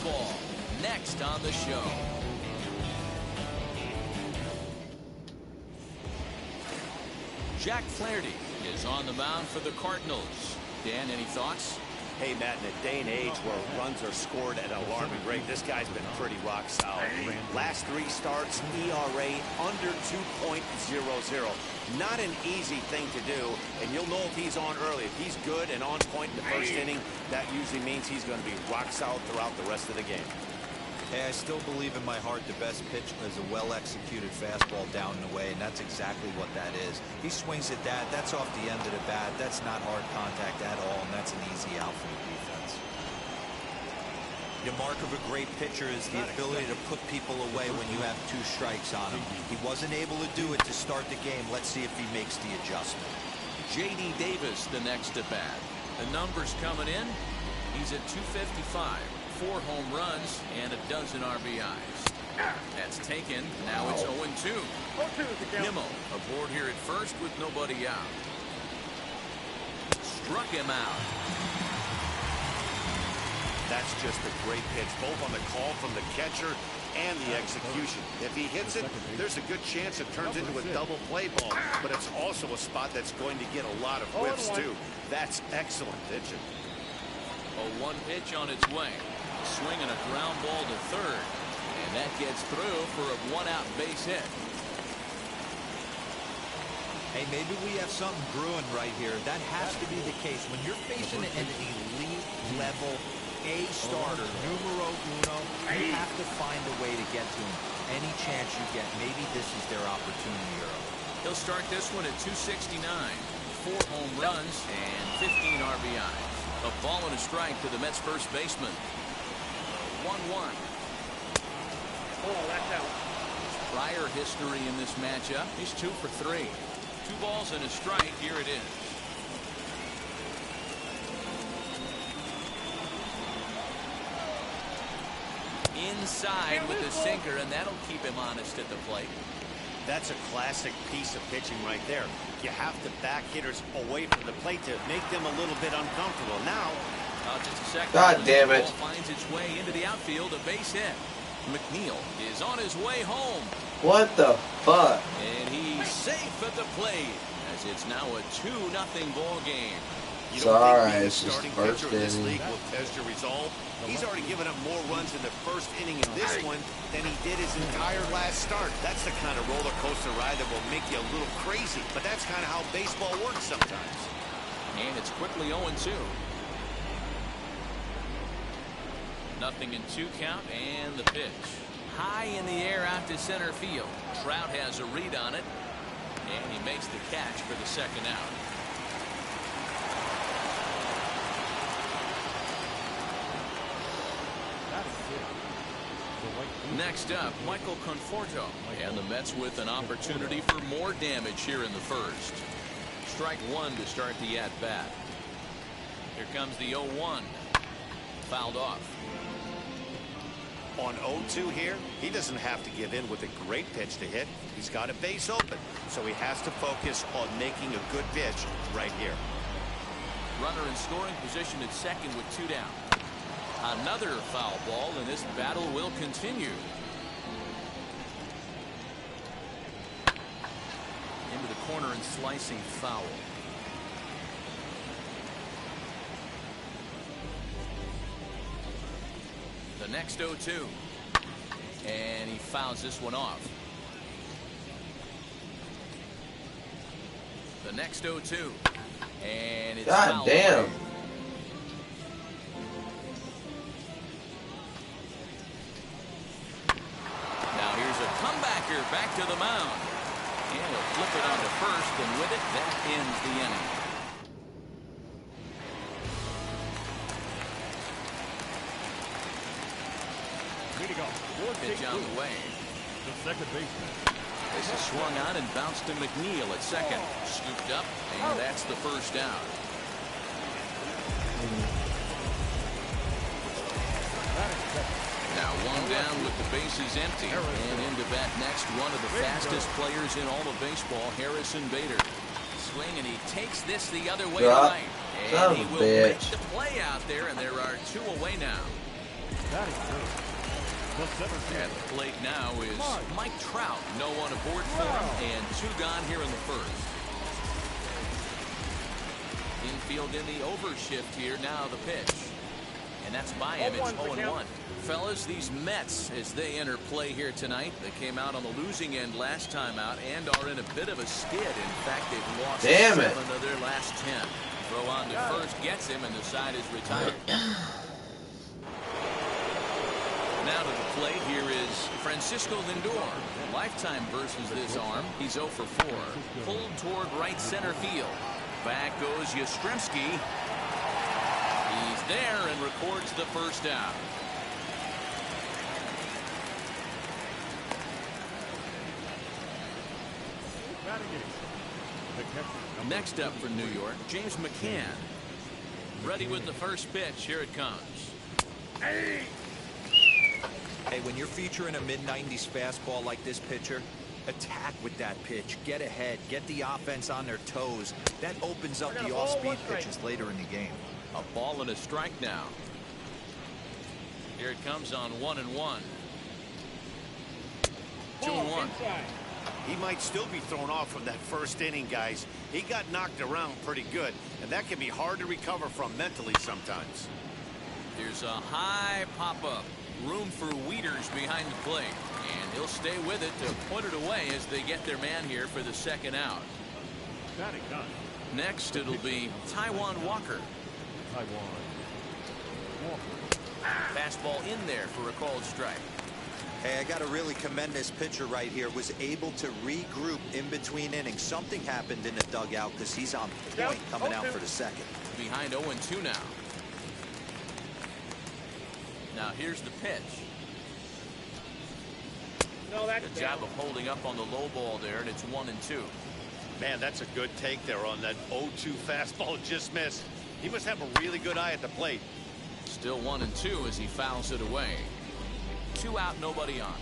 Baseball, next on the show. Jack Flaherty is on the mound for the Cardinals. Dan, any thoughts? Hey, Matt, in a day and age where runs are scored at an alarming rate, this guy's been pretty rock solid. Last 3 starts, ERA under 2.00. Not an easy thing to do, and you'll know if he's on early. If he's good and on point in the first inning, that usually means he's going to be rock solid throughout the rest of the game. Hey, I still believe in my heart the best pitch is a well-executed fastball down and away, and that's exactly what that is. He swings at that. That's off the end of the bat. That's not hard contact at all, and that's an easy out for the defense. The mark of a great pitcher is the ability to put people away when you have 2 strikes on him. He wasn't able to do it to start the game. Let's see if he makes the adjustment. J.D. Davis, the next at bat. The numbers coming in. He's at 255. 4 home runs and a dozen RBIs. That's taken. Now it's 0-2. Nimmo aboard here at first with nobody out. Struck him out. That's just a great pitch, both on the call from the catcher and the execution. If he hits it, there's a good chance it turns into a double play ball, but it's also a spot that's going to get a lot of whiffs too. That's excellent pitching. A 1 pitch on its way. Swinging a ground ball to third, and that gets through for a 1-out base hit. Hey, maybe we have something brewing right here. That has to be the case. When you're facing an elite level A starter, numero uno, you have to find a way to get to him. Any chance you get, maybe this is their opportunity early. He'll start this one at 269. 4 home runs and 15 RBIs. A ball and a strike to the Mets first baseman. 1-1. Oh, that's out. Prior history in this matchup. He's 2 for 3. 2 balls and a strike. Here it is. Inside with the sinker, and that'll keep him honest at the plate. That's a classic piece of pitching right there. You have to back hitters away from the plate to make them a little bit uncomfortable. Now, just a second. God damn it. The ball finds its way into the outfield, a base hit. McNeil is on his way home. What the fuck? And he's safe at the plate as it's now a 2-0 ball game. You don't Sorry, think it's just starting first pitcher of this inning. league will test your resolve? He's already given up more runs in the first inning in this one than he did his entire last start. That's the kind of roller coaster ride that will make you a little crazy, but that's kind of how baseball works sometimes. And it's quickly 0-2. 0-2 count, and the pitch. High in the air out to center field. Trout has a read on it, and he makes the catch for the second out. Next up, Michael Conforto, and the Mets with an opportunity for more damage here in the first. Strike 1 to start the at-bat. Here comes the 0-1. Fouled off. On 0-2 here, he doesn't have to give in with a great pitch to hit. He's got a base open, so he has to focus on making a good pitch right here. Runner in scoring position at second with 2 down. Another foul ball, and this battle will continue. Into the corner and slicing foul. The next 0-2. And he fouls this one off. The next 0-2. And it's God fouled damn. away. Now here's a comebacker back to the mound. And he'll flip it onto first, and with it, that ends the inning. Pitch on the way. The second baseman. This is swung on and bounced to McNeil at second. Scooped up, and that's the first down. Now 1 down with the bases empty. And into bat next, one of the fastest players in all of baseball, Harrison Bader. Swing, and he takes this the other way tonight. And he will make the play out there, and there are 2 away now. Batting first. The center field. At the plate now is Mike Trout. No one aboard for him, and 2 gone here in the first. Infield in the overshift here. Now the pitch. And that's by him. It's 0-1. Fellas, these Mets, as they enter play here tonight, they came out on the losing end last time out and are in a bit of a skid. In fact, they've lost 7 of their last 10. Throw on to first, gets him, and the side is retired. Now to the plate, here is Francisco Lindor. Lifetime versus this arm. He's 0 for 4. Pulled toward right center field. Back goes Yastrzemski. He's there and records the first out. Next up for New York, James McCann. Ready with the first pitch. Here it comes. Hey, when you're featuring a mid-90s fastball like this pitcher, attack with that pitch. Get ahead. Get the offense on their toes. That opens up the off-speed pitches later in the game. A ball and a strike now. Here it comes on 1-1. 2-1. He might still be thrown off from that first inning, guys. He got knocked around pretty good, and that can be hard to recover from mentally sometimes. Here's a high pop-up. Room for Wieters behind the plate. And he'll stay with it to put it away as they get their man here for the second out. Next, it'll be Taijuan Walker. Fastball in there for a called strike. Hey, I got to really commend this pitcher right here. Was able to regroup in between innings. Something happened in the dugout because he's on point coming out for the second. Behind 0-2 now. Now here's the pitch. Good job of holding up on the low ball there, and it's 1-2. Man, that's a good take there on that 0-2 fastball just missed. He must have a really good eye at the plate. Still 1-2 as he fouls it away. 2 out, nobody on.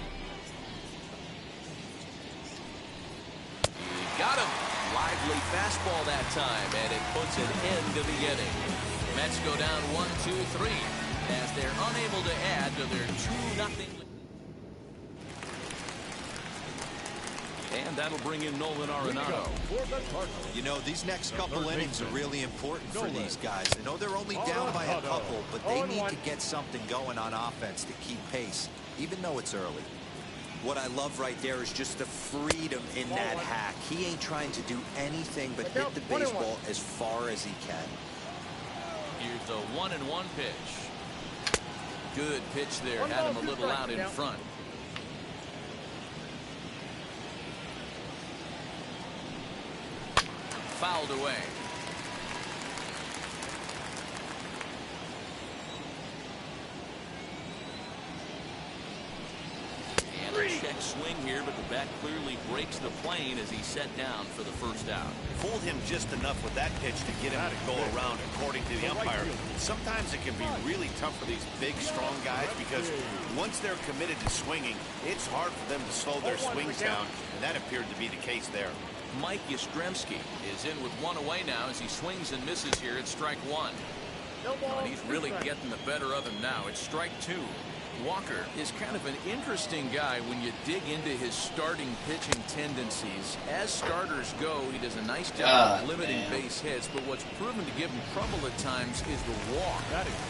He got him. Lively fastball that time, and it puts an end to the inning. Mets go down 1-2-3 as they're unable to add to their 2-0 lead. And that'll bring in Nolan Arenado. You know, these next couple innings are really important for these guys. I know they're only down by a couple, but they need to get something going on offense to keep pace, even though it's early. What I love right there is just the freedom in that hack. He ain't trying to do anything but hit the baseball as far as he can. Here's the 1-1 pitch. Good pitch there. Had him a little out in front. Fouled away. And a check swing here, but the bat clearly breaks the plane as he's set down for the first out. Fooled him just enough with that pitch to get him to go around, according to the umpire. Sometimes it can be really tough for these big, strong guys because once they're committed to swinging, it's hard for them to slow their swings down, and that appeared to be the case there. Mike Yastrzemski is in with 1 away now as he swings and misses here at strike 1. And he's really getting the better of him now. It's strike 2. Walker is kind of an interesting guy when you dig into his starting pitching tendencies. As starters go, he does a nice job of limiting base hits, but what's proven to give him trouble at times is the walk.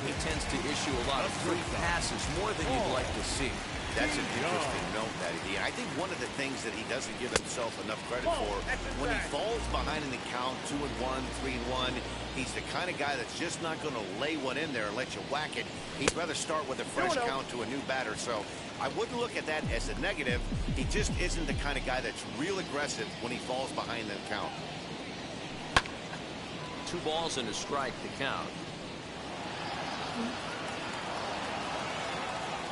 He tends to issue a lot of free passes, more than you'd like to see. That's an interesting note, Matty. I think one of the things that he doesn't give himself enough credit for, when he falls behind in the count, 2-1, 3-1, he's the kind of guy that's just not going to lay one in there and let you whack it. He'd rather start with a fresh count to a new batter. So I wouldn't look at that as a negative. He just isn't the kind of guy that's real aggressive when he falls behind the count. 2 balls and a strike to count.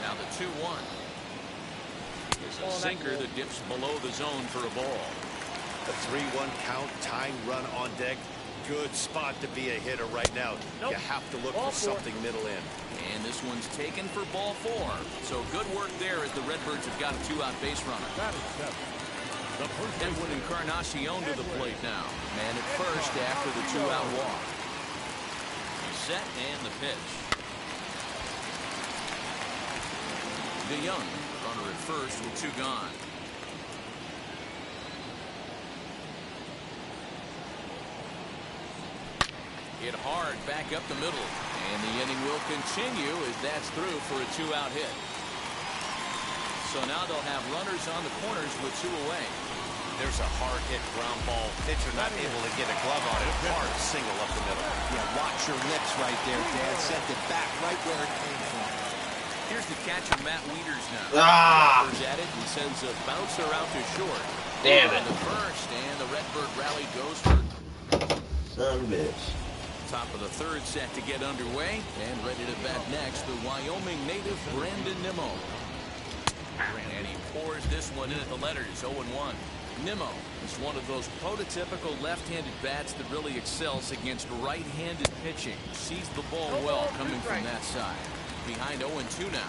Now the 2-1. Is a sinker that dips below the zone for a ball. A 3-1 count, tying run on deck. Good spot to be a hitter right now. You have to look for something middle in. And this one's taken for ball 4. So good work there as the Redbirds have got a 2-out base runner. Edwin Encarnacion to the plate now. Man at first after the 2-out walk. He's set and the pitch. DeYoung, runner at first with 2 gone. Hit hard back up the middle, and the inning will continue as that's through for a 2-out hit. So now they'll have runners on the corners with 2 away. There's a hard hit ground ball. Pitcher not able to get a glove on it. Hard single up the middle. Yeah, watch your lips right there, Dad. Sent it back right where it came from. Here's the catcher, Matt Wieters now. Ah! At it and sends a bouncer out to short. Damn it. The first, and the Redbird rally goes for Son of a bitch. top of the 3rd set to get underway, and ready to bat next, the Wyoming native Brandon Nimmo. And he pours this one in at the letters, 0-1. Nimmo is one of those prototypical left-handed bats that really excels against right-handed pitching. Sees the ball well coming from that side. Behind 0-2 now.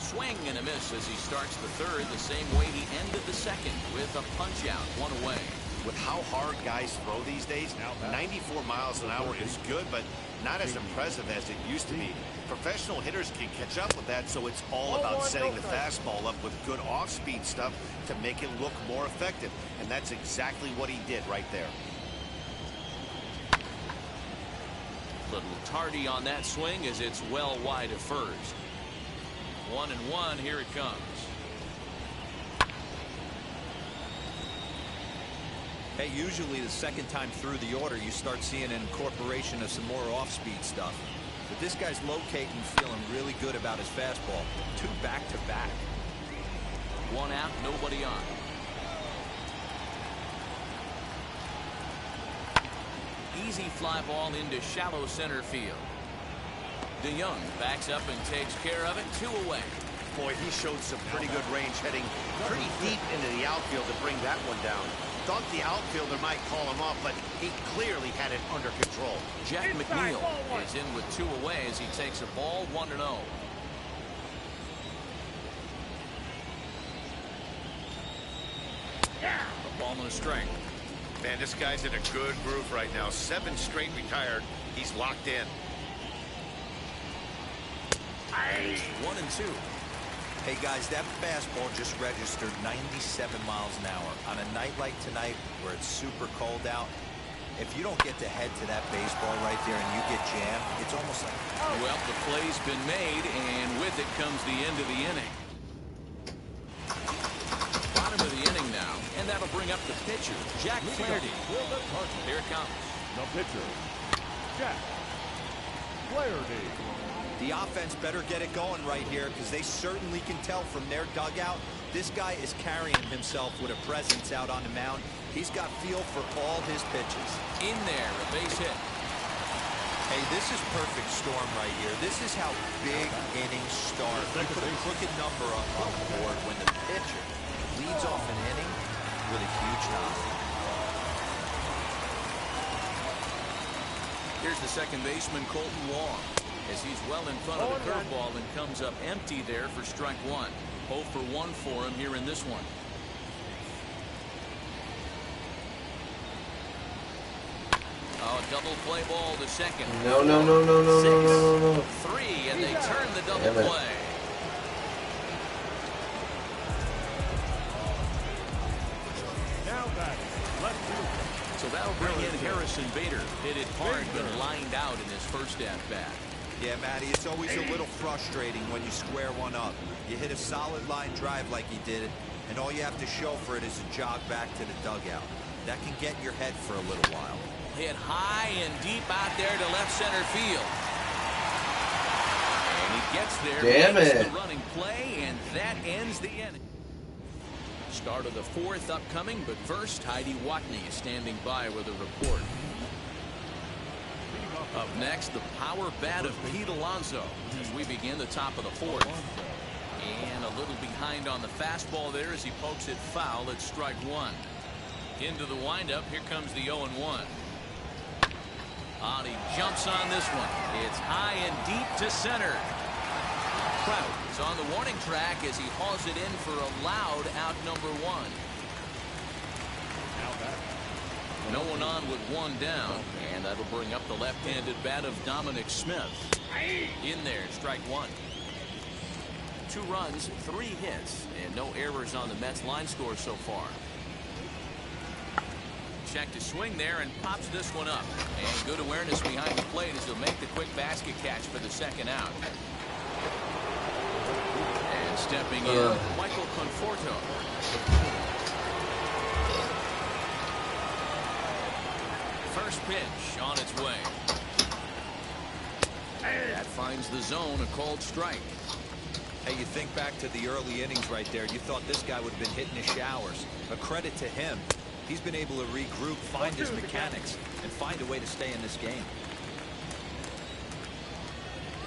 Swing and a miss as he starts the 3rd the same way he ended the 2nd with a punch out, 1 away. With how hard guys throw these days, 94 miles an hour is good, but not as impressive as it used to be. Professional hitters can catch up with that, so it's all about setting the fastball up with good off-speed stuff to make it look more effective. And that's exactly what he did right there. Little tardy on that swing as it's well wide of first. 1-1, here it comes. Hey, usually the 2nd time through the order, you start seeing an incorporation of some more off-speed stuff. But this guy's locating, feeling really good about his fastball. 2 back-to-back. 1 out, nobody on. Easy fly ball into shallow center field. DeYoung backs up and takes care of it. 2 away. Boy, he showed some pretty good range heading pretty deep into the outfield to bring that one down. Thought the outfielder might call him off, but he clearly had it under control. Jack McNeil is in with 2 away as he takes a ball, 1-0. A ball and a strike. Man, this guy's in a good groove right now. 7 straight retired. He's locked in. 1-2. Hey, guys, that fastball just registered 97 miles an hour. On a night like tonight where it's super cold out, if you don't get the head to that baseball right there and you get jammed, it's almost like... Well, the play's been made, and with it comes the end of the inning. Bottom of the inning now, and that'll bring up the pitcher, Jack Flaherty. Here it comes. The pitcher, Jack Flaherty. The offense better get it going right here because they certainly can tell from their dugout this guy is carrying himself with a presence out on the mound. He's got feel for all his pitches. In there, a base hit. Hey, this is perfect storm right here. This is how big innings start. You put a crooked number up on the board when the pitcher leads off an inning with a huge knock. Here's the second baseman, Colton Wong, as he's well in front of the curveball and comes up empty there for strike 1. 0 for 1 for him here in this one. Oh, double play ball to second. No. 3, and they turn the double play. Now back, left field. So that'll bring in Harrison Bader. Hit it hard, but lined out in his first at-bat. Yeah, Matty, it's always a little frustrating when you square one up. You hit a solid line drive like he did, and all you have to show for it is a jog back to the dugout. That can get in your head for a little while. Hit high and deep out there to left center field. And he gets there. Damn it. The running play, and that ends the inning. Start of the 4th upcoming, but first, Heidi Watney is standing by with a report. Up next, the power bat of Pete Alonso as we begin the top of the 4th. And a little behind on the fastball there as he pokes it foul at strike 1. Into the windup, here comes the 0-1. And he jumps on this one. It's high and deep to center. Trout is on the warning track as he hauls it in for a loud out number 1. Now back, the No one on with one down, and that'll bring up the left-handed bat of Dominic Smith. In there, strike one. 2 runs, 3 hits, and no errors on the Mets line score so far. Check to swing there and pops this one up. And good awareness behind the plate as he'll make the quick basket catch for the second out. And stepping in, Michael Conforto. First pitch on its way. That finds the zone, a called strike. Hey, you think back to the early innings right there. You thought this guy would have been hitting his showers. A credit to him. He's been able to regroup, find his mechanics, and find a way to stay in this game.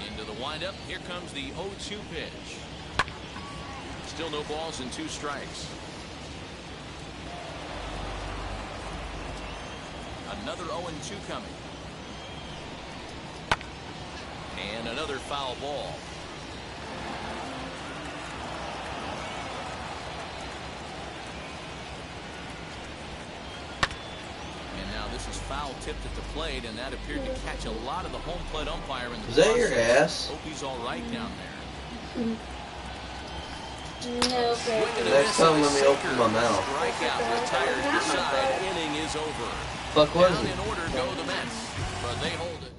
Into the windup. Here comes the 0-2 pitch. Still no balls and 2 strikes. Another 0-2 coming. And another foul ball. And now this is foul tipped at the plate, and that appeared to catch a lot of the home plate umpire in the Is that your ass? Hope he's all right down there. No, Next time let me open my mouth. Strikeout retires the side. Inning is over. Fuck was Down it? in order go the Mets, but they hold it.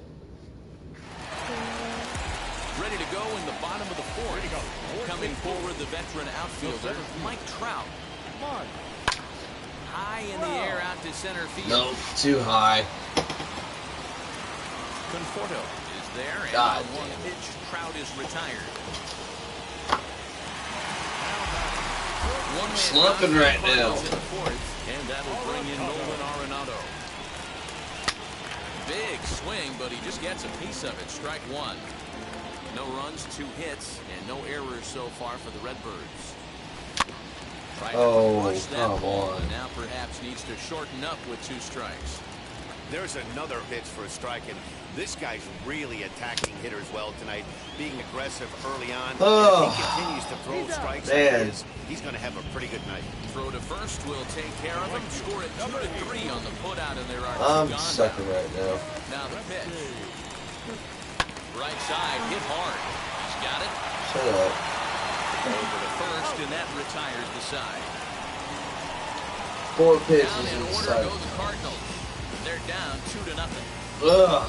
Ready to go in the bottom of the 4th. Coming forward, the veteran outfielder, Mike Trout. High in the air out to center field. Nope, too high. Conforto is there, and God on one damn. pitch, Trout is retired. Slumping right now. And that'll bring in Nolan Arenado. Big swing, but he just gets a piece of it. Strike one. No runs, 2 hits, and no errors so far for the Redbirds. Oh, That come ball, on. and now perhaps needs to shorten up with 2 strikes. There's another pitch for a strike, and this guy's really attacking hitters well tonight, being aggressive early on. Oh, if he continues to throw strikes man. like this, he's going to have a pretty good night. Throw to first will take care of him. Score it 2-3 on the putout, and there are 2 I'm gone. sucking right now. Now the pitch. Right side, hit hard. He's got it. Shut up. Over to first, and that retires the side. 4 Down pitches in order inside. go the Cardinals. They're down 2-0. Ugh.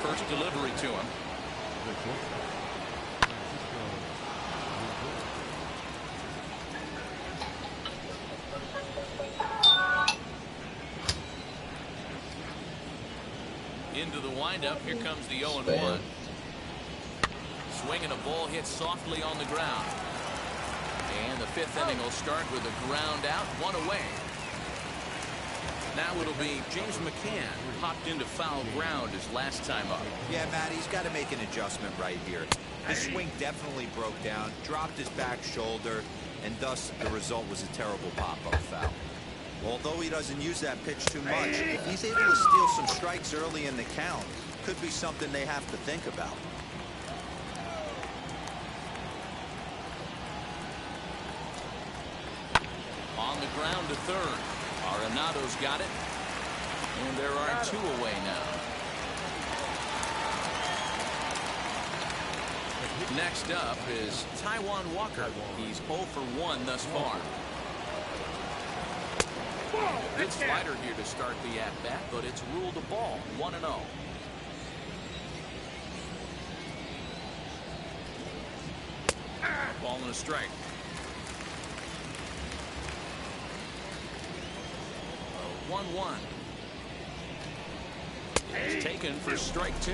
First delivery to him. Into the windup. Here comes the 0-1. Swinging a ball hit softly on the ground. And the 5th inning will start with a ground out, 1 away. Now it'll be James McCann, who popped into foul ground his last time up. Yeah, Matt, he's got to make an adjustment right here. His swing definitely broke down, dropped his back shoulder, and thus the result was a terrible pop-up foul. Although he doesn't use that pitch too much, if he's able to steal some strikes early in the count, could be something they have to think about. On the ground to third. Arenado's got it. And there are 2 away now. Next up is Taijuan Walker. He's 0 for 1 thus far. Good slider here to start the at-bat, but it's ruled a ball, 1-0. Ball and a strike. 1-1. It's taken for strike 2.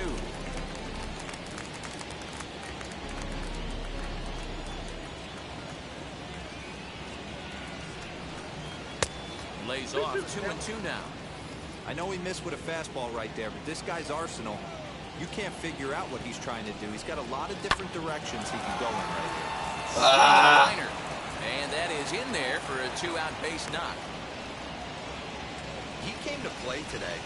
Lays off 2-2 now. I know he missed with a fastball right there, but this guy's arsenal, you can't figure out what he's trying to do. He's got a lot of different directions he can go in right here. And that is in there for a 2-out base knock. He came to play today.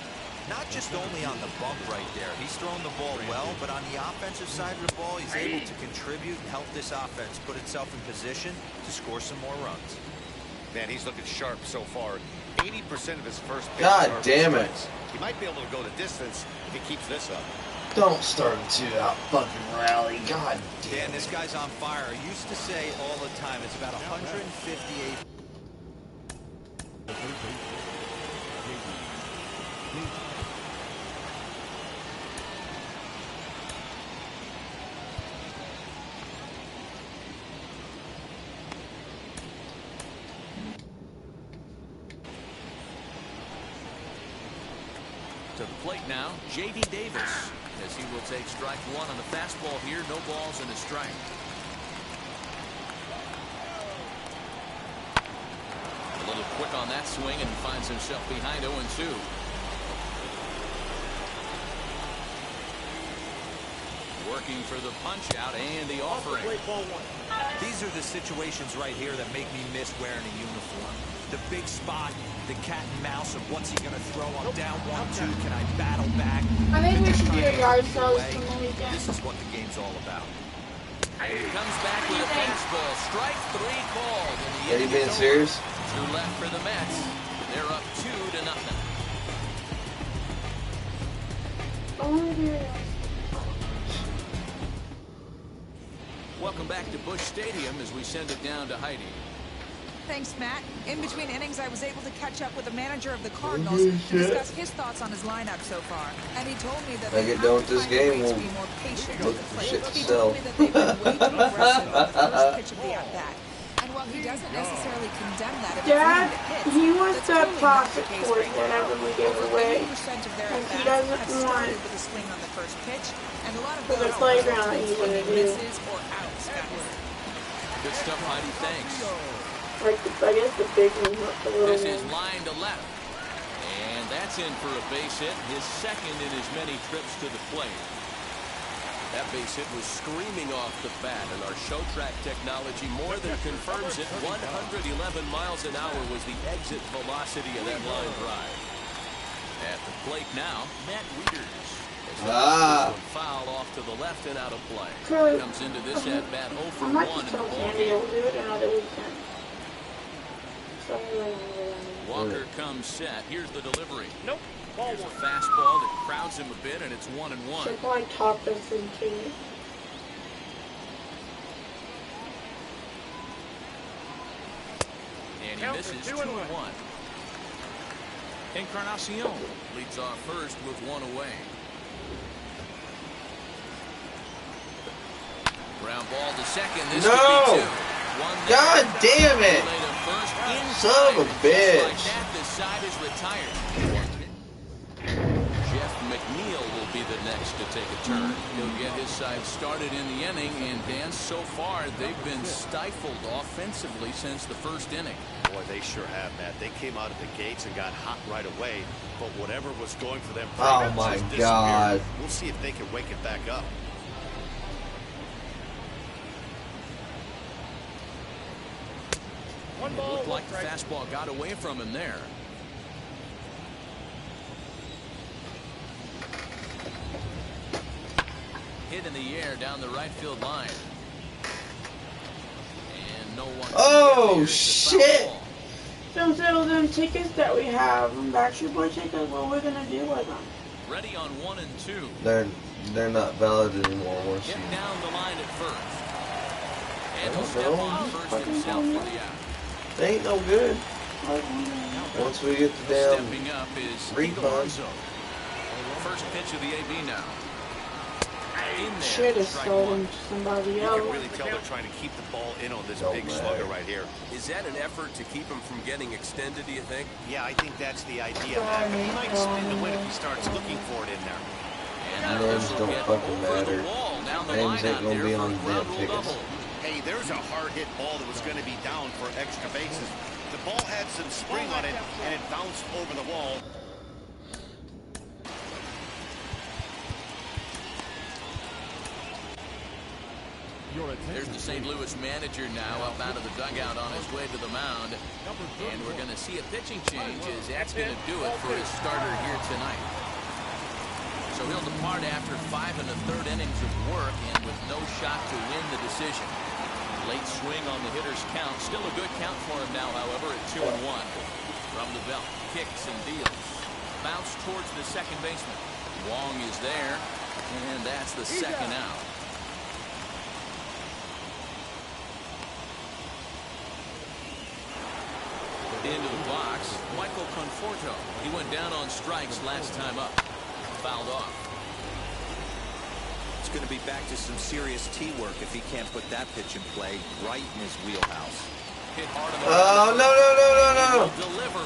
not just only on the bump right there. He's throwing the ball well, but on the offensive side of the ball, he's able to contribute and help this offense put itself in position to score some more runs. Man, he's looking sharp so far. 80% of his first pitches God are damn it. strikes. He might be able to go the distance if he keeps this up. Don't start a 2-out fucking rally. God damn. Dan, this guy's on fire. I used to say all the time, it's about 158. To the plate now, J.D. Davis, as he will take strike one on the fastball here. No balls and a strike. A little quick on that swing, and finds himself behind 0-2. Working for the punch out and the offering. These are the situations right here that make me miss wearing a uniform. The big spot, the cat and mouse of what's he going to throw on down 1-2. Can I battle back? I think we should do a yard sales from the weekend. This is what the game's all about. And he comes back with a fastball. Strike three called. Are you being serious? Two left for the Mets. They're up 2-0. Welcome back to Busch Stadium as we send it down to Heidi. Thanks, Matt. In between innings, I was able to catch up with the manager of the Cardinals to discuss his thoughts on his lineup so far. And he told me that I get done with this game, we'll be more patient look with the for plate. shit to He sell. told me that they've been way too aggressive on the first pitch of the at-bat. And while he doesn't necessarily condemn that, if Dad, hits, he wants that's that totally not plastic the case cord right now. whenever we give Over away. 80% of their And he at-bats doesn't have want started with a swing on the first pitch, and a lot of for the those playground that resulted he's in gonna do. misses or outs that were. Good stuff, Heidi. Thanks. Like, I guess the big one, not the little This is one. line to left. And that's in for a base hit, his second in as many trips to the plate. That base hit was screaming off the bat, and our show track technology more than confirms it. 111 miles an hour was the exit velocity of that line drive. At the plate now, Matt Wieters. Foul off to the left and out of play. Comes into this at bat 0 for I 1 might in just the tell ball Candy game. we'll do it another weekend. So Walker comes set. Here's the delivery. Nope. Here's a fastball that crowds him a bit, and it's 1-1. should probably talk this into you. And he misses 2-1. Encarnacion leads off first with one away. Ground ball to second. This No! could be two. God damn it! Son of a bitch. Like that, this side is retired. Jeff McNeil will be the next to take a turn. He'll get his side started in the inning, and Dan, so far they've been stifled offensively since the first inning. Boy, they sure have, Matt. They came out of the gates and got hot right away, but whatever was going for them, Oh my just disappeared. God. We'll see if they can wake it back up. It looked like the fastball got away from him there. Hit in the air down the right field line. And no one. Oh, shit! So them tickets that we have, Backstreet Boy tickets, what we're gonna do with them? Ready on 1 and 2. They're not valid anymore once you. Hit down the line at first. And he'll I step don't know. on first himself for the out. They ain't no good. Once we get the damn Stepping up is refund. Alonso. First pitch of the AB now. In there. Should have Strike sold one. them to somebody You else. can really tell they're trying to keep the ball in on this No big way. slugger right here. Is that an effort to keep him from getting extended, do you think? Yeah, I think that's the idea, Matt. But he might spin the win if he starts looking for it in there. And Names that'll don't get fucking over the matter. wall. Down the Names line ain't out gonna there be for on a the ground damn rule tickets. double. Hey, there's a hard hit ball that was going to be down for extra bases. The ball had some spring on it, and it bounced over the wall. There's the St. Louis manager now up out of the dugout on his way to the mound. And we're going to see a pitching change as that's going to do it for his starter here tonight. So he'll depart after 5 1/3 innings of work and with no shot to win the decision. Late swing on the hitter's count. Still a good count for him now, however, at 2-1. From the belt, kicks and deals. Bounce towards the second baseman. Wong is there, and that's the second out. Into the box, Michael Conforto. He went down on strikes last time up. Fouled off. It's going to be back to some serious tee work if he can't put that pitch in play right in his wheelhouse. Hit hard on the Oh, no.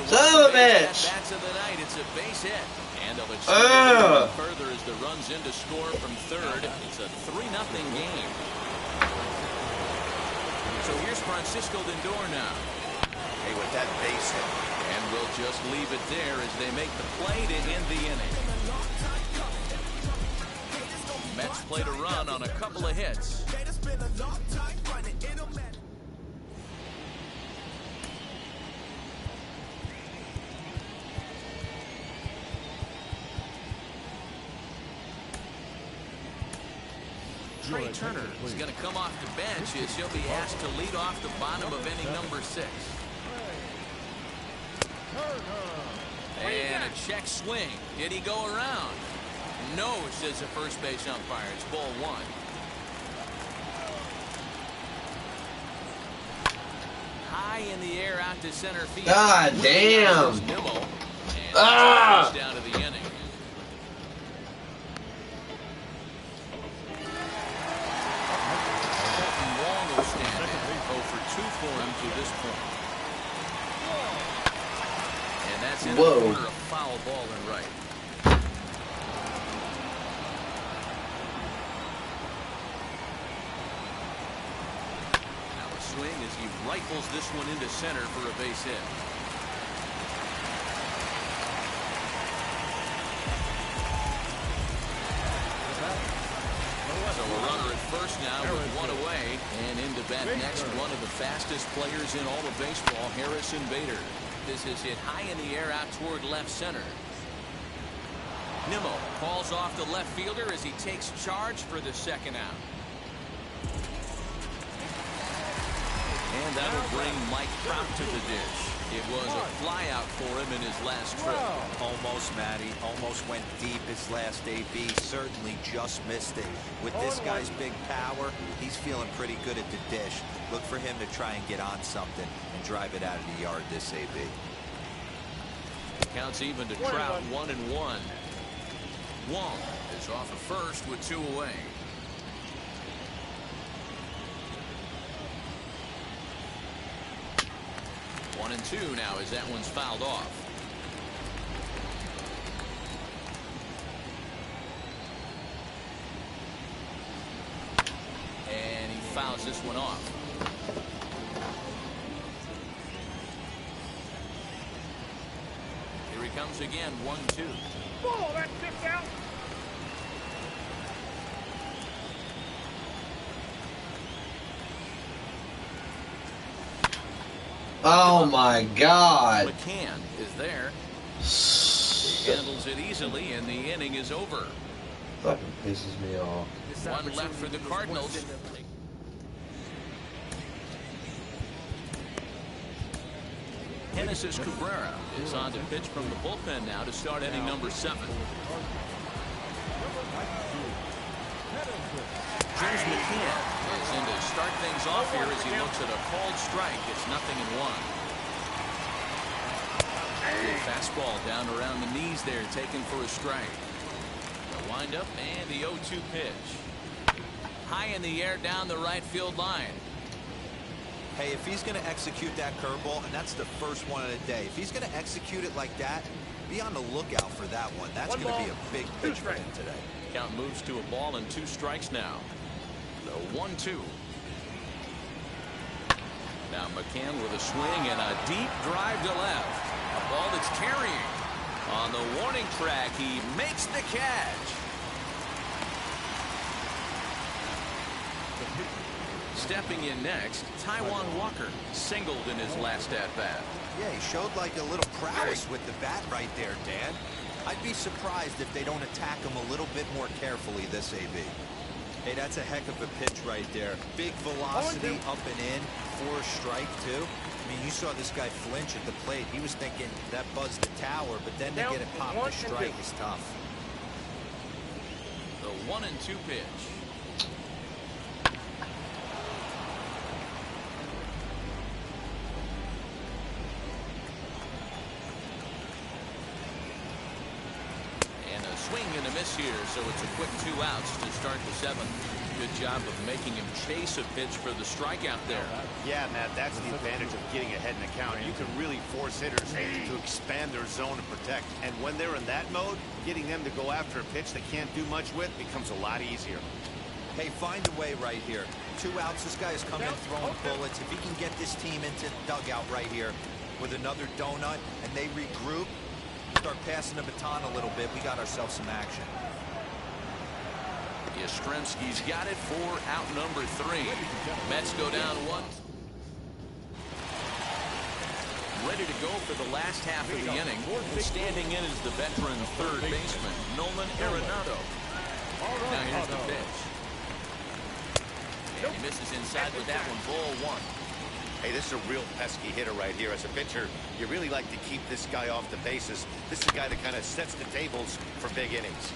Son of a bitch. Bats of the night. It's a base hit. And they'll extend further as the runs in to score from third. It's a 3-0 game. So here's Francisco Lindor now. Hey, with that base hit. And we'll just leave it there as they make the play to end the inning. Mets played a run on a couple of hits. Trey Turner is going to come off the bench as he'll be asked to lead off the bottom of inning number 6. And a check swing. Did he go around? No, says the first base umpire. It's ball 1. High in the air out to center field. God damn. Down to the inning. Wong will stand in. 0 for 2 for him to this point. And that's in the corner, a foul ball and right. Swing as he rifles this one into center for a base hit. So a runner at first now with 1 away, and into bat next, one of the fastest players in all of baseball, Harrison Bader. This is hit high in the air out toward left center. Nimmo calls off the left fielder as he takes charge for the second out. And that'll bring Mike Trout to the dish. It was a flyout for him in his last trip. Almost, Matty. Almost went deep his last AB. Certainly just missed it. With this guy's big power, he's feeling pretty good at the dish. Look for him to try and get on something and drive it out of the yard this AB. Counts even to Trout, 1-1. Wong is off of first with 2 away. 1-2 now as that one's fouled off. And he fouls this one off. Here he comes again, 1-2. Ball, that's tipped out. Oh my God. McCann is there. He handles it easily and the inning is over. Fucking pisses me off. 1 left for the Cardinals. Genesis Cabrera is on to pitch from the bullpen now to start inning number 7. James McCann is in to start things off here as he looks at a called strike. It's 0-1. Good fastball down around the knees there, taken for a strike. The windup and the 0-2 pitch. High in the air down the right field line. Hey, if he's going to execute that curveball, and that's the first one of the day, if he's going to execute it like that, be on the lookout for that one. That's going to be a big pitch for him today. Count moves to a ball and 2 strikes now. The 1-2. Now McCann with a swing and a deep drive to left. A ball that's carrying. On the warning track, he makes the catch. Stepping in next, Taijuan Walker singled in his last at-bat. Yeah, he showed like a little prowess with the bat right there, Dan. I'd be surprised if they don't attack him a little bit more carefully this AB. Hey, that's a heck of a pitch right there. Big velocity up and in for a strike, too. I mean, you saw this guy flinch at the plate. He was thinking that buzzed the tower, but then to get it popped to strike is tough. The 1-2 pitch. And a swing and a miss here, so it's a quick 2 outs to start the 7th. Good job of making him chase a pitch for the strikeout there. Yeah, Matt, that's the advantage of getting ahead in the count. You can really force hitters to expand their zone and protect. And when they're in that mode, getting them to go after a pitch they can't do much with becomes a lot easier. Hey, find a way right here. 2 outs. This guy is coming in throwing bullets. If he can get this team into the dugout right here with another donut and they regroup, start passing the baton a little bit, we got ourselves some action. Yastrzemski's got it for out number 3. Mets go down 1. Ready to go for the last half of the inning. Standing in is the veteran third baseman, Nolan Arenado. Now here's the pitch. And he misses inside with that one, ball 1. Hey, this is a real pesky hitter right here. As a pitcher, you really like to keep this guy off the bases. This is a guy that kind of sets the tables for big innings.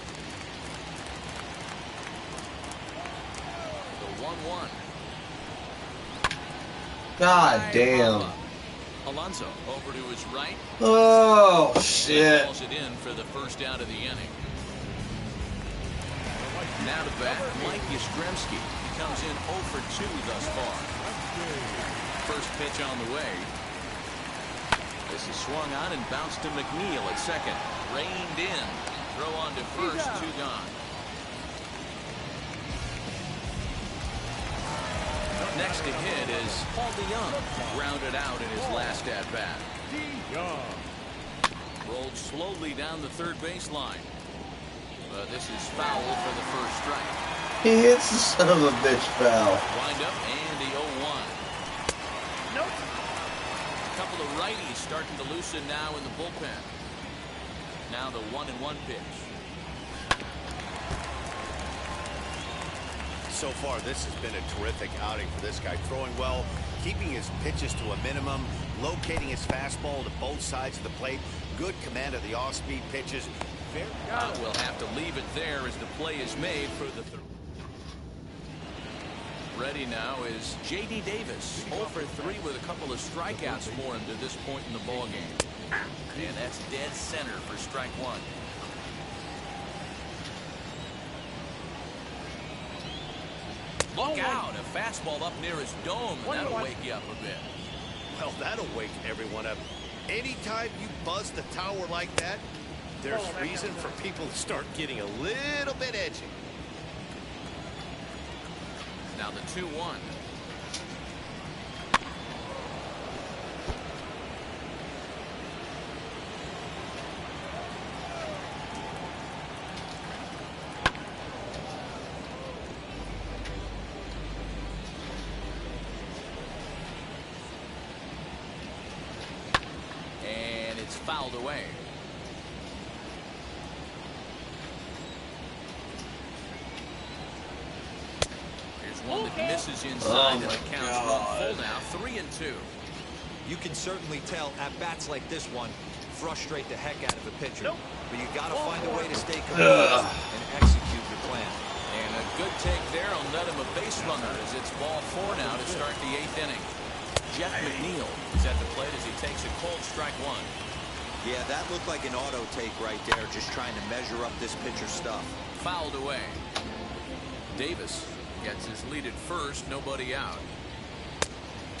1-1. God damn. Alonso over to his right. Oh, shit. Calls it in for the first out of the inning. Now to bat, Mike Yastrzemski. He comes in 0 for 2 thus far. First pitch on the way. This is swung on and bounced to McNeil at second. Reined in. Throw on to first, 2 gone. Next to hit is Paul DeYoung, grounded out in his last at-bat. Rolled slowly down the third baseline. This is foul for the first strike. He hits the son of a bitch foul. Wind up and the 0-1. Nope. A couple of righties starting to loosen now in the bullpen. Now the 1-1 pitch. So far, this has been a terrific outing for this guy. Throwing well, keeping his pitches to a minimum, locating his fastball to both sides of the plate. Good command of the off-speed pitches. We'll have to leave it there as the play is made for the third. Ready now is J.D. Davis. 0 for 3 with a couple of strikeouts for him to this point in the ballgame. And that's dead center for strike 1. Look out, a fastball up near his dome, and that'll wake you up a bit. Well, that'll wake everyone up. Anytime you buzz the tower like that, there's reason for people to start getting a little bit edgy. Now the 2-1. Fouled away. Here's one that misses inside, and it counts 1 full now. 3-2. You can certainly tell at bats like this one frustrate the heck out of a pitcher. But you got to find a way to stay composed and execute your plan. And a good take there will net him a base runner as it's ball 4 now to start the 8th inning. Jeff McNeil is at the plate as he takes a cold strike 1. Yeah, that looked like an auto take right there, just trying to measure up this pitcher's stuff. Fouled away. Davis gets his lead at first, nobody out.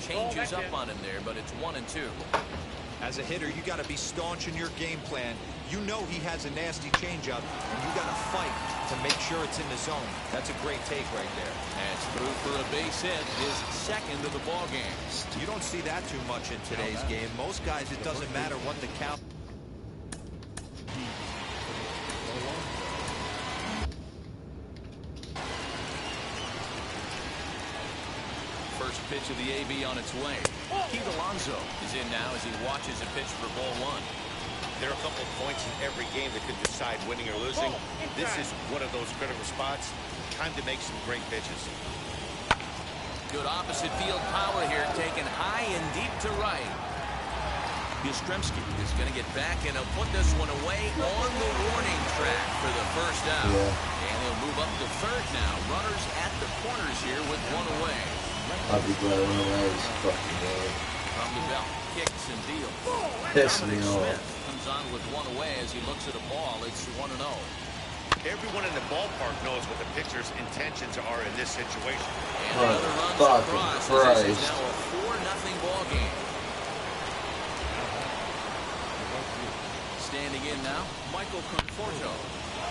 Changes up on him there, but it's 1-2. As a hitter, you got to be staunch in your game plan. You know he has a nasty changeup, and you got to fight to make sure it's in the zone. That's a great take right there. That's through for a base hit, his second of the ball game. You don't see that too much in today's game. Most guys, it doesn't matter what the count. First pitch of the AB on its way. Keith Alonso is in now as he watches a pitch for ball 1. There are a couple of points in every game that could decide winning or losing. This is one of those critical spots. Time to make some great pitches. Good opposite field power here, taken high and deep to right. Yastrzemski is going to get back and he'll put this one away on the warning track for the first out. And he'll move up to third now. Runners at the corners here with one away. I'll be glad when that is fucking good. From the belt, kicks and deals. Piss me Smith off. comes on with one away as he looks at a ball. It's 1-0. Everyone in the ballpark knows what the pitcher's intentions are in this situation. And another runs across as this is now a 4-0 ball game. Standing in now, Michael Conforto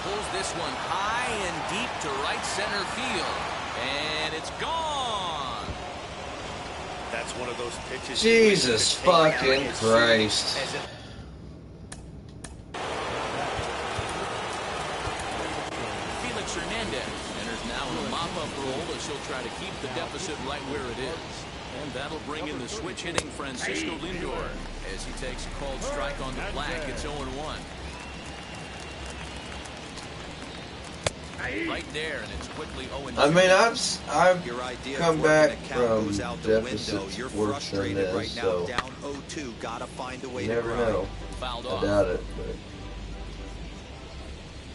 pulls this one high and deep to right center field. And it's gone. That's one of those pitches. Jesus fucking Christ. Felix Hernandez enters now in a mop-up role as he'll try to keep the deficit right where it is. And that'll bring in the switch hitting Francisco Lindor as he takes a called strike on the black. It's 0-1. Right there, and it's quickly 0-2. I mean, I've Your idea come of back working a count from goes out the window. deficits You're worse than frustrated right this, now, so down 0-2. Gotta find a way you to never grind. know. Fouled I off. doubt it, but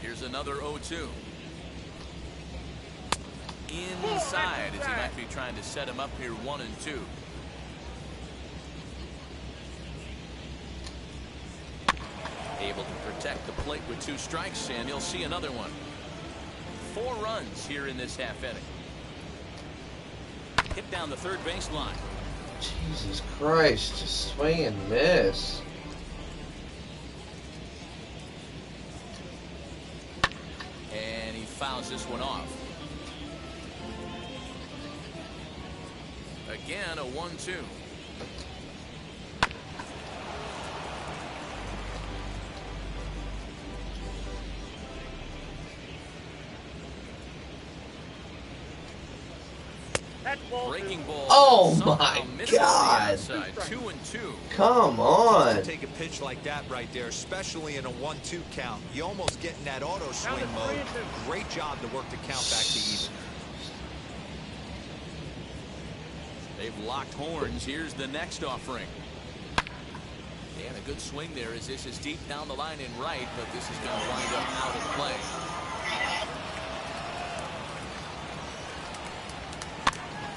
Here's another 0-2. Inside as he might be trying to set him up here 1-2. Able to protect the plate with 2 strikes, and you'll see another one. 4 runs here in this half inning. Hit down the third baseline. Jesus Christ, just swing and miss. And he fouls this one off. Again, a 1-2. Breaking ball. Oh Somehow my misses the God. outside. 2-2. Come on. Take a pitch like that right there, especially in a 1-2 count. You almost get in that auto swing mode. Great job to work the count back to even. They've locked horns. Here's the next offering. And a good swing there as this is deep down the line in right, but this is going to wind up out of play.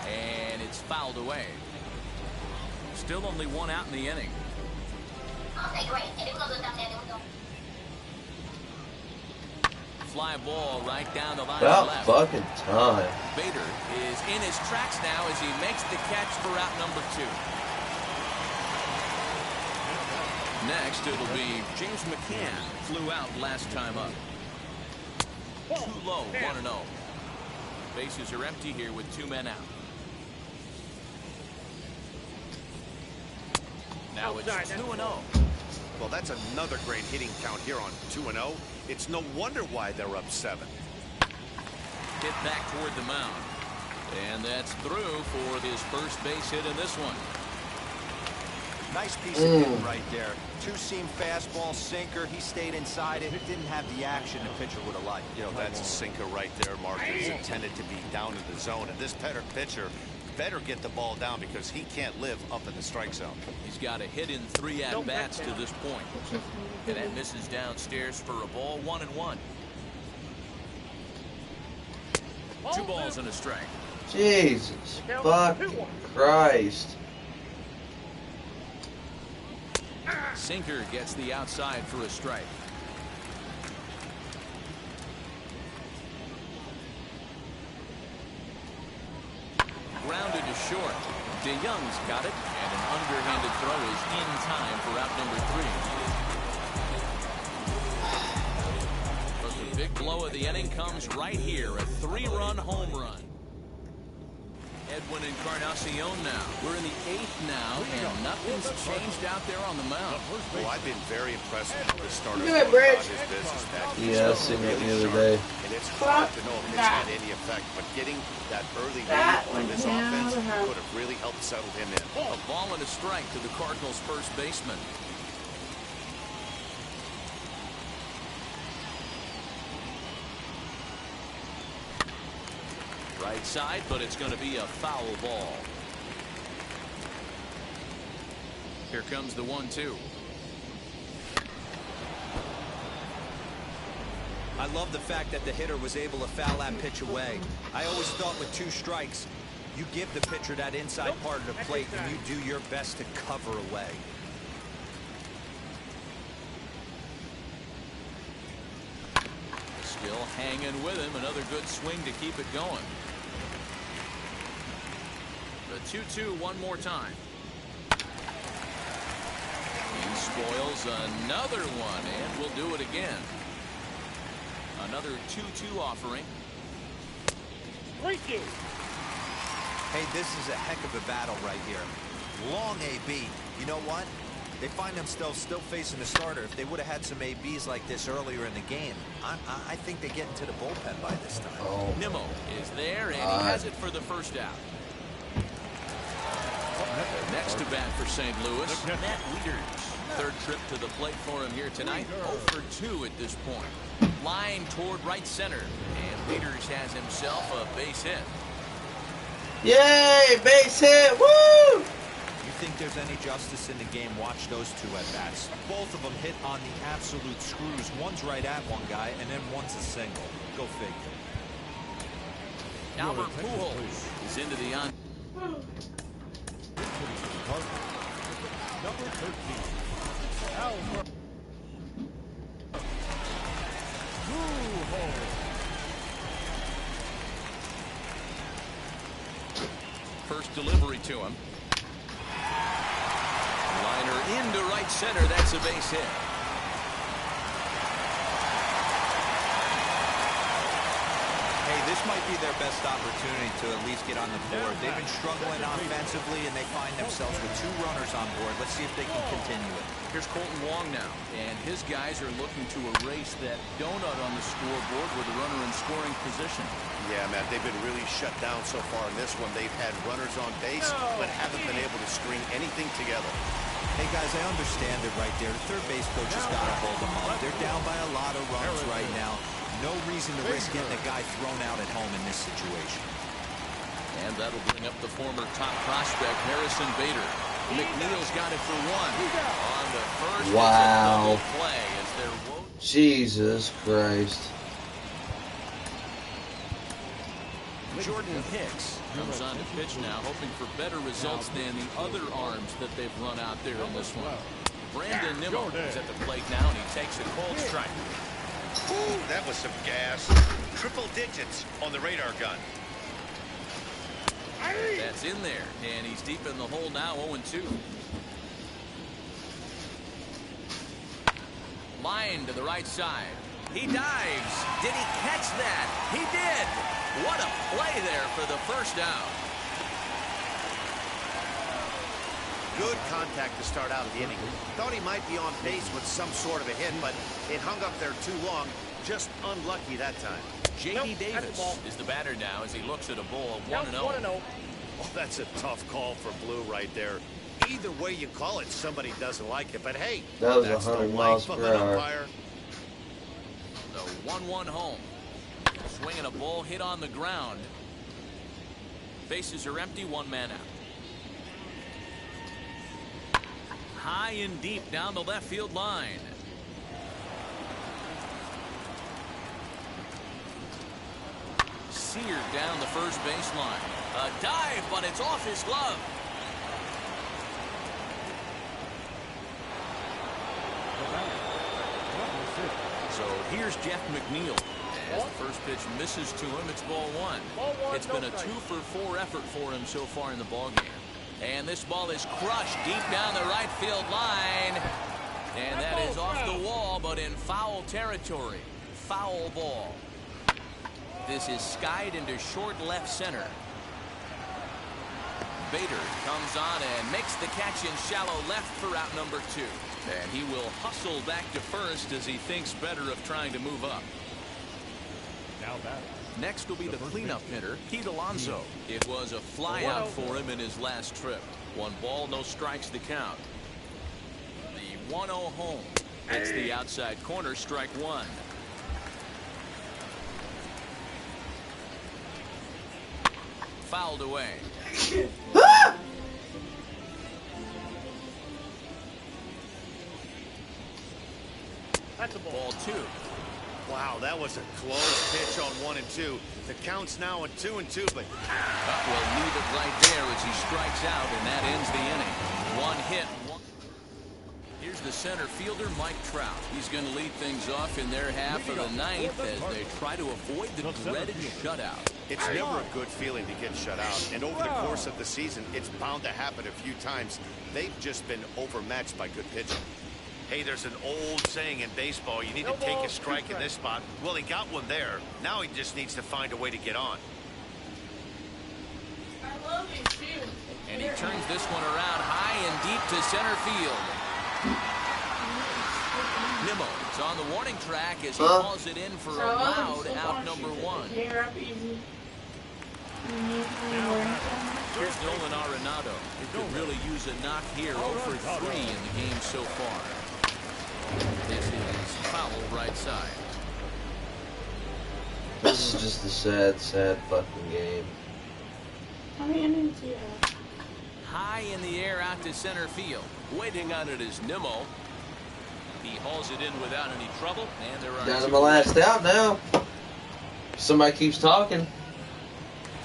And it's fouled away. Still only 1 out in the inning. Fly ball right down the line. About left. fucking time. Bader is in his tracks now as he makes the catch for out number 2. Next, it'll be James McCann. Flew out last time up. Too low, 1-0. Bases are empty here with 2 men out. Now it's 2-0. Well, that's another great hitting count here on 2-0. It's no wonder why they're up 7. Hit back toward the mound. And that's through for his first base hit in this one. Nice piece of hitting right there. 2-seam fastball, sinker. He stayed inside it. Didn't have the action the pitcher would have liked. You know, that's a sinker right there, Mark. It's intended to be down in the zone. And this pitcher better get the ball down because he can't live up in the strike zone. He's got a hit in 3 at-bats to this point. And that misses downstairs for a ball. 1-1. 2 balls and a strike. Jesus fucking Christ. Sinker gets the outside for a strike. Grounded to short. DeYoung's got it, and an underhanded throw is in time for out number 3. But the big blow of the inning comes right here, a 3-run home run. Edwin Encarnacion now. We're in the 8th now, and nothing's changed out there on the mound. Well, I've been very impressed with the starter. Good, Bridge. His business back. Yeah, I seen it the other day. And it's hard to know if it's had any effect, but getting that early lead on this offense could have really helped settle him in. A ball and a strike to the Cardinals' first baseman. Right side, but it's going to be a foul ball. Here comes the 1-2. I love the fact that the hitter was able to foul that pitch away. I always thought with 2 strikes, you give the pitcher that inside part of the plate and you do your best to cover away. Still hanging with him. Another good swing to keep it going. The 2-2 one more time. He spoils another one, and we'll do it again. Another 2-2 offering. 3-2. Hey, this is a heck of a battle right here. Long AB. You know what? They find themselves still facing a starter. If they would have had some ABs like this earlier in the game, I think they get into the bullpen by this time. Oh. Nimmo is there, and he has it for the first out. Next to bat for St. Louis, Matt Wieters. Third trip to the plate for him here tonight. 0 for 2 at this point. Line toward right center, and Wieters has himself a base hit. Yay! Base hit! Woo! You think there's any justice in the game? Watch those 2 at-bats. Both of them hit on the absolute screws. One's right at one guy, and then one's a single. Go figure. Albert Pujols is into the on. Number 13. Albert Pujols. First delivery to him. Liner into right center. That's a base hit. Hey, this might be their best opportunity to at least get on the board. They've been struggling offensively, and they find themselves with 2 runners on board. Let's see if they can continue it. Here's Colton Wong now, and his guys are looking to erase that donut on the scoreboard with a runner in scoring position. Yeah, Matt, they've been really shut down so far in this one. They've had runners on base, but haven't been able to string anything together. Hey, guys, I understand it right there. The third base coach has got to hold them up. They're down by a lot of runs right now. No reason to risk getting a guy thrown out at home in this situation. And that'll bring up the former top prospect, Harrison Bader. McNeil's got it for 1 on the first. Wow. Play as they're Jesus Christ. Jordan Hicks comes on to pitch now, hoping for better results than the other arms that they've run out there in this one. Brandon Nimmo is at the plate now, and he takes a cold strike. Ooh, that was some gas. Triple digits on the radar gun. That's in there, and he's deep in the hole now, 0-2. Line to the right side. He dives. Did he catch that? He did. What a play there for the first out. Good contact to start out the inning. Thought he might be on pace with some sort of a hit, but it hung up there too long. Just unlucky that time. J.D. Davis is the batter now as he looks at a ball of 1-0. Oh, that's a tough call for Blue right there. Either way you call it, somebody doesn't like it. But hey, That was that's 100 the miles life of per an hour. umpire. The 1-1 home. Swinging a ball hit on the ground. Bases are empty, 1 man out. High and deep down the left field line. Seared down the first baseline. A dive, but it's off his glove. So here's Jeff McNeil. As the first pitch misses to him, it's ball 1. It's been a 2-for-4 effort for him so far in the ballgame. And this ball is crushed deep down the right field line. And that is off the wall, but in foul territory. Foul ball. This is skied into short left center. Bader comes on and makes the catch in shallow left for out number 2. And he will hustle back to first as he thinks better of trying to move up. Next will be the cleanup hitter, Pete Alonso. It was a flyout for him in his last trip. 1 ball, no strikes to count. The 1-0 home. It's the outside corner, strike 1. fouled away. That's a ball. Ball 2. Wow, that was a close pitch on 1 and 2. The count's now at 2 and 2, but Will leave it right there as he strikes out, and that ends the inning. One hit. Here's the center fielder, Mike Trout. He's going to lead things off in their half of the ninth as they try to avoid the dreaded shutout. it's never a good feeling to get shut out. And over the course of the season, it's bound to happen a few times. They've just been overmatched by good pitching. Hey, there's an old saying in baseball, you need to take a strike in this spot. Well, he got one there. Now he just needs to find a way to get on. I love these too. And he turns this one around high and deep to center field. Nimmo is on the warning track as he hauls it in for a loud out number 1. Here's Nolan Arenado. He could really use a knock here. 0 for 3 in the game so far. This is foul right side. This is just a sad, sad fucking game. How many innings do you have? High in the air out to center field. Waiting on it is Nimmo. He hauls it in without any trouble, and there are Down to my last out now. Somebody keeps talking.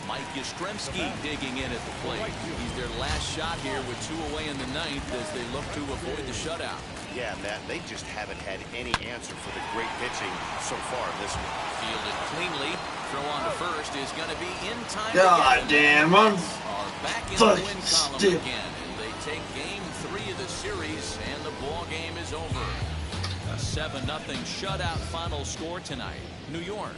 Mike Yastrzemski digging in at the plate. He's their last shot here with 2 away in the ninth as they look to avoid the shutout. Yeah, Matt, they just haven't had any answer for the great pitching so far in this one. Fielded cleanly. Throw on to first is going to be in time. God damn, I'm are back in the fucking win column stiff. again. And they take game 3 of the series, and the ball game is over. A 7-0 shutout final score tonight. New York.